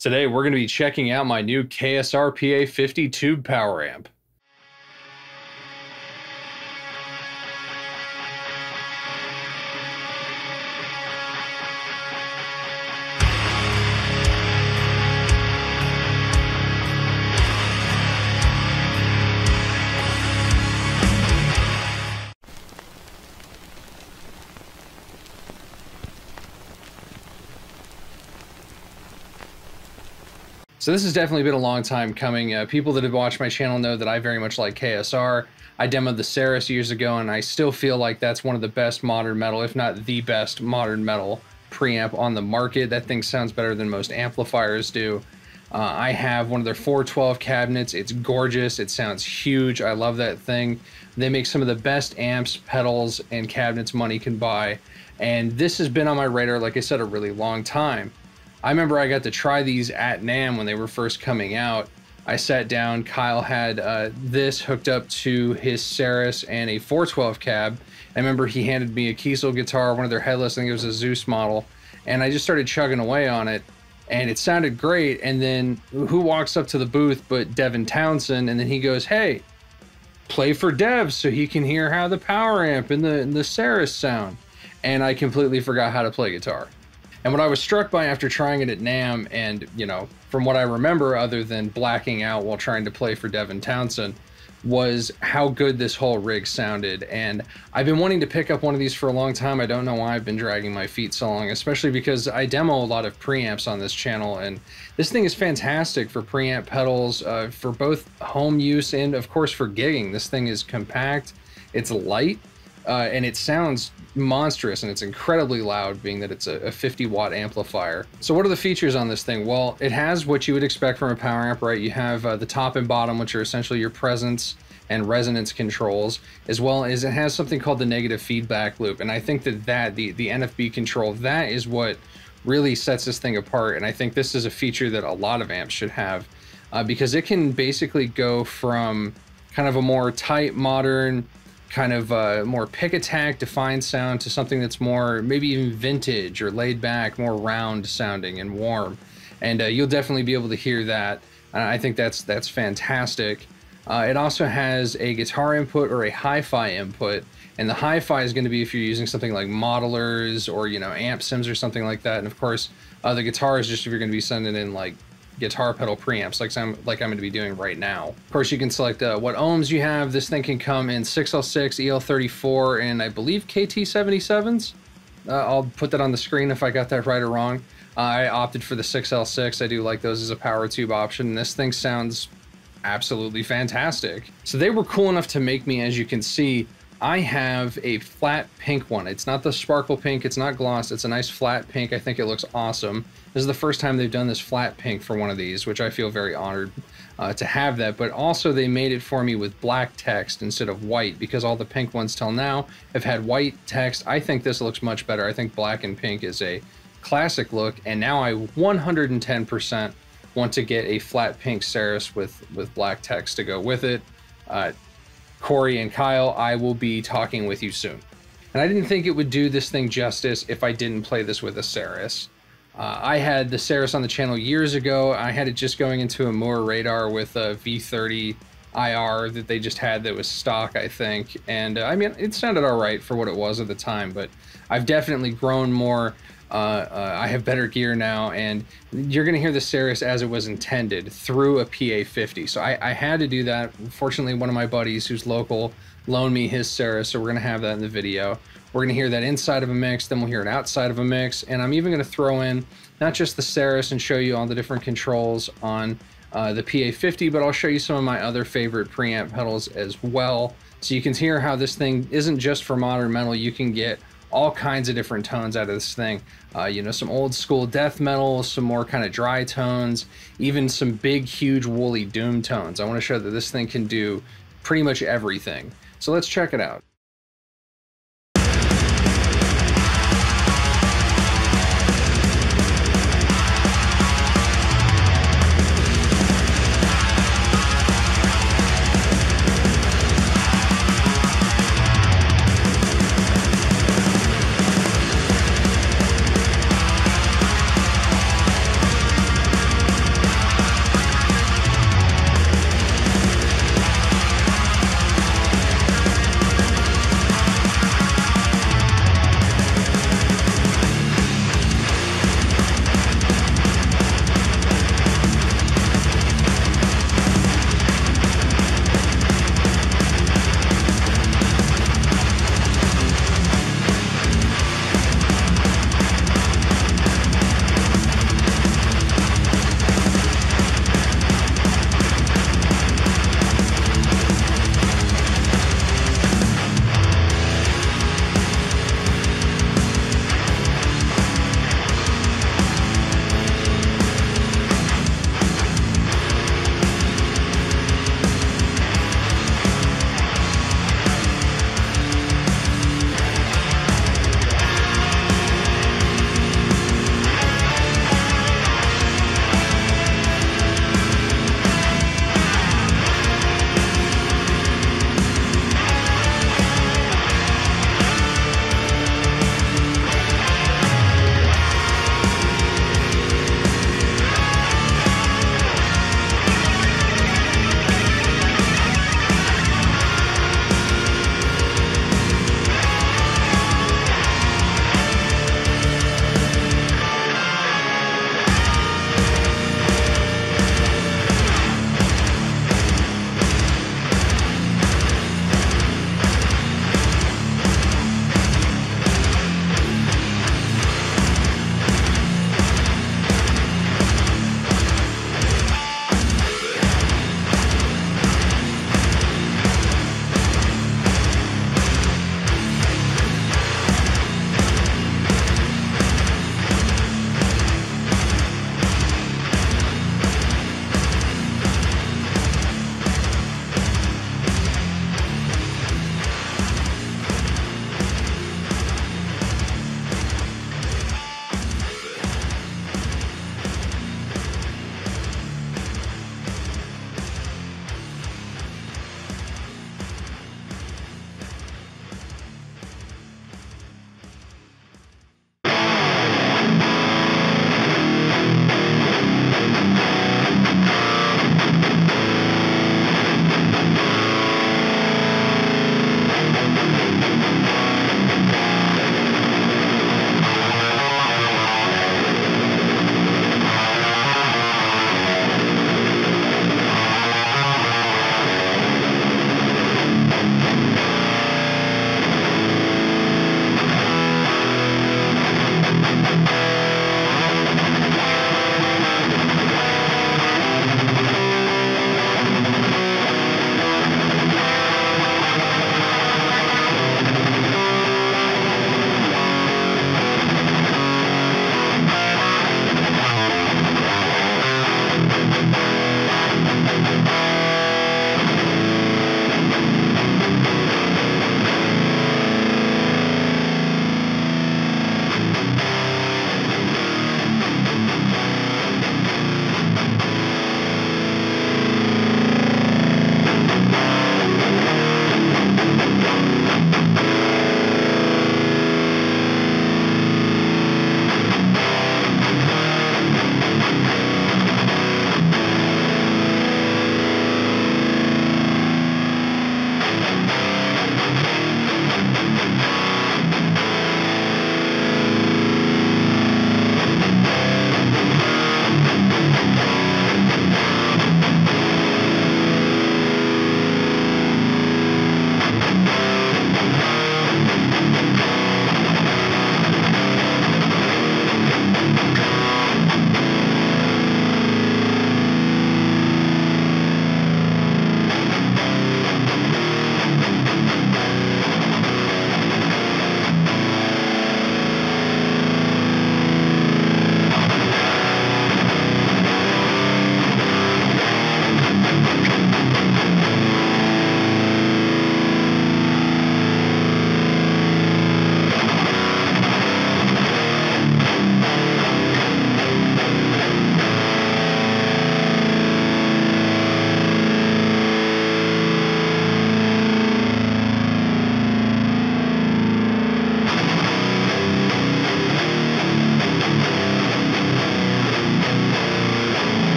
Today we're going to be checking out my new KSR PA50 tube power amp. So this has definitely been a long time coming. People that have watched my channel know that I very much like KSR. I demoed the Ceres years ago, and I still feel like that's one of the best modern metal, if not the best modern metal preamp on the market. That thing sounds better than most amplifiers do. I have one of their 412 cabinets. It's gorgeous. It sounds huge. I love that thing. They make some of the best amps, pedals, and cabinets money can buy. And this has been on my radar, like I said, a really long time. I remember I got to try these at NAMM when they were first coming out. I sat down, Kyle had this hooked up to his Ceres and a 412 cab. I remember he handed me a Kiesel guitar, one of their headless, I think it was a Zeus model, and I just started chugging away on it, and it sounded great. And then who walks up to the booth but Devin Townsend, and then he goes, "Hey, play for Dev so he can hear how the power amp and the Ceres sound." And I completely forgot how to play guitar. And what I was struck by after trying it at NAMM, and you know, from what I remember other than blacking out while trying to play for Devin Townsend, was how good this whole rig sounded. And I've been wanting to pick up one of these for a long time. I don't know why I've been dragging my feet so long, especially because I demo a lot of preamps on this channel, and this thing is fantastic for preamp pedals, for both home use and of course for gigging. This thing is compact, it's light, and it sounds monstrous, and it's incredibly loud, being that it's a 50 watt amplifier. So what are the features on this thing? Well, it has what you would expect from a power amp, right? You have the top and bottom, which are essentially your presence and resonance controls, as well as it has something called the negative feedback loop. And I think that the NFB control, that is what really sets this thing apart. And I think this is a feature that a lot of amps should have, because it can basically go from kind of a more tight, modern, kind of more pick attack defined sound to something that's more maybe even vintage or laid back, more round sounding and warm. And you'll definitely be able to hear that. I think that's fantastic. It also has a guitar input or a hi-fi input, and the hi-fi is going to be if you're using something like modelers or, you know, amp sims or something like that. And of course the guitar is just if you're going to be sending in like guitar pedal preamps like I'm going to be doing right now. Of course, you can select what ohms you have. This thing can come in 6L6, EL34, and I believe KT77s. I'll put that on the screen if I got that right or wrong. I opted for the 6L6. I do like those as a power tube option, and this thing sounds absolutely fantastic. So they were cool enough to make me, as you can see, I have a flat pink one. It's not the sparkle pink, it's not gloss, it's a nice flat pink. I think it looks awesome. This is the first time they've done this flat pink for one of these, which I feel very honored to have that. But also they made it for me with black text instead of white, because all the pink ones till now have had white text. I think this looks much better. I think black and pink is a classic look, and now I 110% want to get a flat pink Ceres with black text to go with it. Corey and Kyle, I will be talking with you soon. And I didn't think it would do this thing justice if I didn't play this with a Ceres. I had the Ceres on the channel years ago. I had it just going into a Moore radar with a V30 IR that they just had that was stock, I think. And I mean, it sounded all right for what it was at the time, but I've definitely grown more. I have better gear now, and you're going to hear the Ceres as it was intended through a PA50. So I had to do that. Fortunately, one of my buddies who's local loaned me his Ceres, so we're going to have that in the video. We're going to hear that inside of a mix, then we'll hear it outside of a mix, and I'm even going to throw in not just the Ceres and show you all the different controls on the PA50, but I'll show you some of my other favorite preamp pedals as well, so you can hear how this thing isn't just for modern metal. You can get all kinds of different tones out of this thing. You know, some old school death metal, some more kind of dry tones, even some big, huge, woolly doom tones. I want to show that this thing can do pretty much everything. So let's check it out.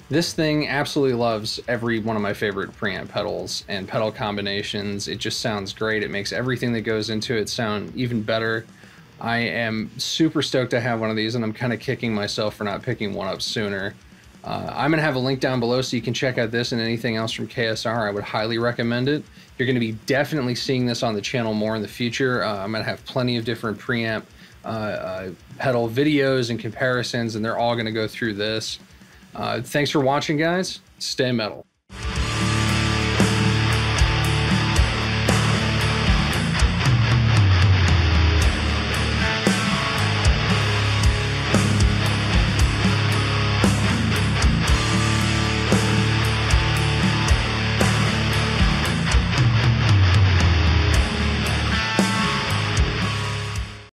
This thing absolutely loves every one of my favorite preamp pedals and pedal combinations. It just sounds great. It makes everything that goes into it sound even better. I am super stoked to have one of these, and I'm kind of kicking myself for not picking one up sooner. I'm going to have a link down below so you can check out this and anything else from KSR. I would highly recommend it. You're going to be definitely seeing this on the channel more in the future. I'm going to have plenty of different preamp pedal videos and comparisons, and they're all going to go through this. Thanks for watching, guys. Stay metal.